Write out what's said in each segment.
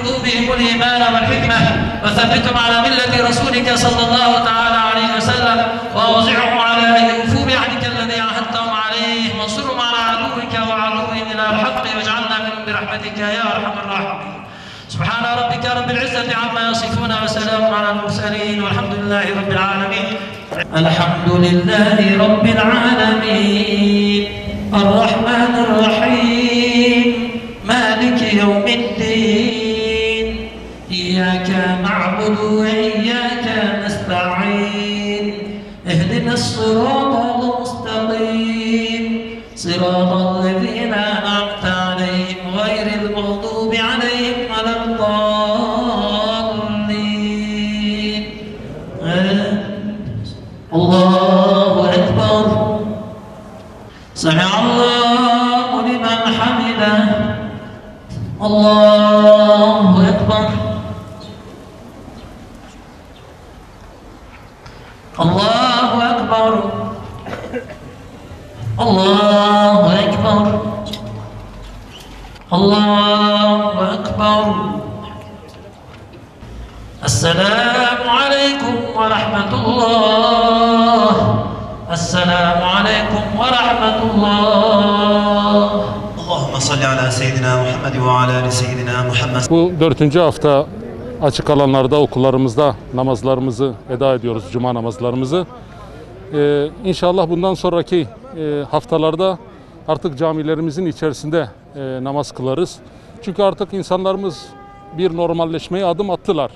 قلوبهم الإيمان والحكمة وثبتهم على ملة رسولك صلى الله تعالى عليه وسلم وأوزعهم على أن يوفوا بعهدك الذي عاهدتهم عليه وانصرهم على عدوك وعدوهم إلى الحق واجعلنا منهم برحمتك يا أرحم الراحمين. سبحان ربك رب العزة عما يصفون وسلام على المرسلين والحمد لله رب العالمين. الحمد لله رب العالمين الرحمن الرحيم مالك يوم الدين إياك نعبد وإياك نستعين اهدنا الصراط المستقيم صراط الذين أنعمت عليهم غير المغضوب عليهم ولا الضالين. الله أكبر سمع الله لمن حمده الله أكبر الله أكبر الله أكبر الله أكبر. السلام عليكم ورحمة الله السلام عليكم ورحمة الله. اللهم صل على سيدنا محمد وعلى آل سيدنا محمد. Bu 4. hafta açık alanlarda, okullarımızda namazlarımızı eda ediyoruz, cuma namazlarımızı. İnşallah bundan sonraki haftalarda artık camilerimizin içerisinde namaz kılarız. Çünkü artık insanlarımız bir normalleşmeye adım attılar.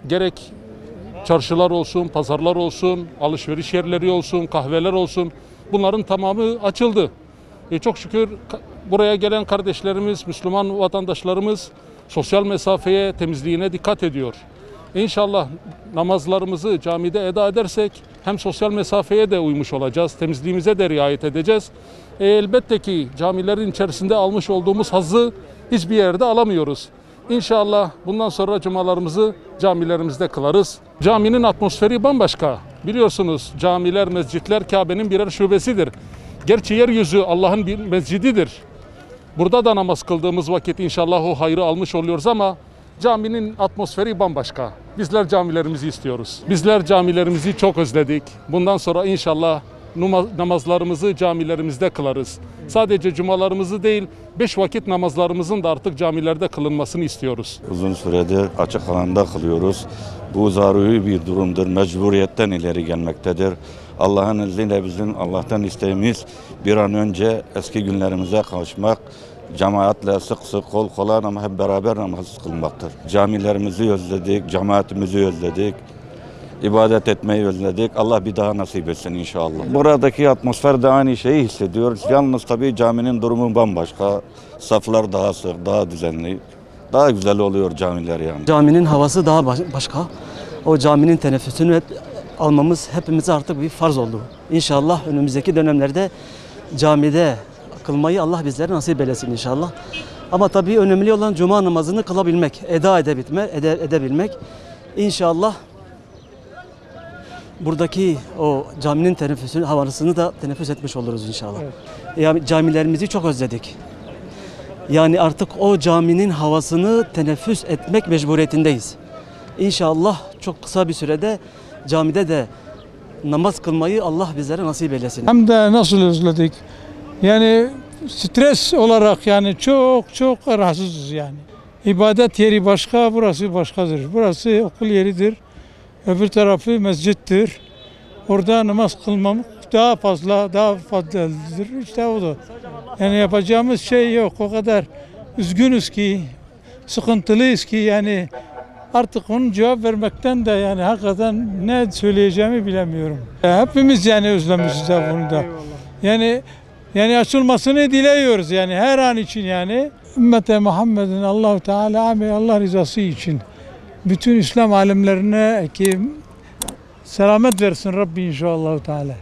Gerek çarşılar olsun, pazarlar olsun, alışveriş yerleri olsun, kahveler olsun, bunların tamamı açıldı. Çok şükür buraya gelen kardeşlerimiz, Müslüman vatandaşlarımız sosyal mesafeye, temizliğine dikkat ediyor. İnşallah namazlarımızı camide eda edersek hem sosyal mesafeye de uymuş olacağız, temizliğimize de riayet edeceğiz. Elbette ki camilerin içerisinde almış olduğumuz hazzı hiçbir yerde alamıyoruz. İnşallah bundan sonra cumalarımızı camilerimizde kılarız. Caminin atmosferi bambaşka. Biliyorsunuz camiler, mescitler Kabe'nin birer şubesidir. Gerçi yeryüzü Allah'ın bir mescididir. Burada da namaz kıldığımız vakit inşallah o hayrı almış oluyoruz ama caminin atmosferi bambaşka. Bizler camilerimizi istiyoruz. Bizler camilerimizi çok özledik. Bundan sonra inşallah namazlarımızı camilerimizde kılarız. Sadece cumalarımızı değil, 5 vakit namazlarımızın da artık camilerde kılınmasını istiyoruz. Uzun süredir açık alanda kılıyoruz. Bu zaruri bir durumdur, mecburiyetten ileri gelmektedir. Allah'ın izniyle bizim Allah'tan isteğimiz bir an önce eski günlerimize kavuşmak, cemaatle sık sık kol kola ama hep beraber namaz kılmaktır. Camilerimizi özledik, cemaatimizi özledik. İbadet etmeyi özledik. Allah bir daha nasip etsin inşallah. Buradaki atmosfer de aynı şeyi hissediyoruz. Yalnız tabii caminin durumu bambaşka. Saflar daha sık, daha düzenli. Daha güzel oluyor camiler yani. Caminin havası daha başka. O caminin teneffüsünü almamız hepimize artık bir farz oldu. İnşallah önümüzdeki dönemlerde camide kılmayı Allah bizlere nasip eylesin inşallah. Ama tabii önemli olan cuma namazını kılabilmek, eda edebilmek. İnşallah buradaki o caminin teneffüsünü, havasını da teneffüs etmiş oluruz inşallah. Evet. Yani camilerimizi çok özledik. Yani artık o caminin havasını teneffüs etmek mecburiyetindeyiz. İnşallah çok kısa bir sürede camide de namaz kılmayı Allah bizlere nasip eylesin. Hem de nasıl özledik. Yani stres olarak yani çok rahatsızız yani. İbadet yeri başka, burası başkadır. Burası okul yeridir. Öbür tarafı mescittir. Orada namaz kılmam daha fazladır. İşte o da. Yani yapacağımız şey yok. O kadar üzgünüz ki, sıkıntılıyız ki yani artık onun cevap vermekten de yani hakikaten ne söyleyeceğimi bilemiyorum. Hepimiz yani özlemişiz bunu da. Yani açılmasını diliyoruz yani her an için yani. Ümmete Muhammed'in Allah-u Teala Allah rızası için bütün İslam alemlerine ki selamet versin Rabbi inşallah Teala.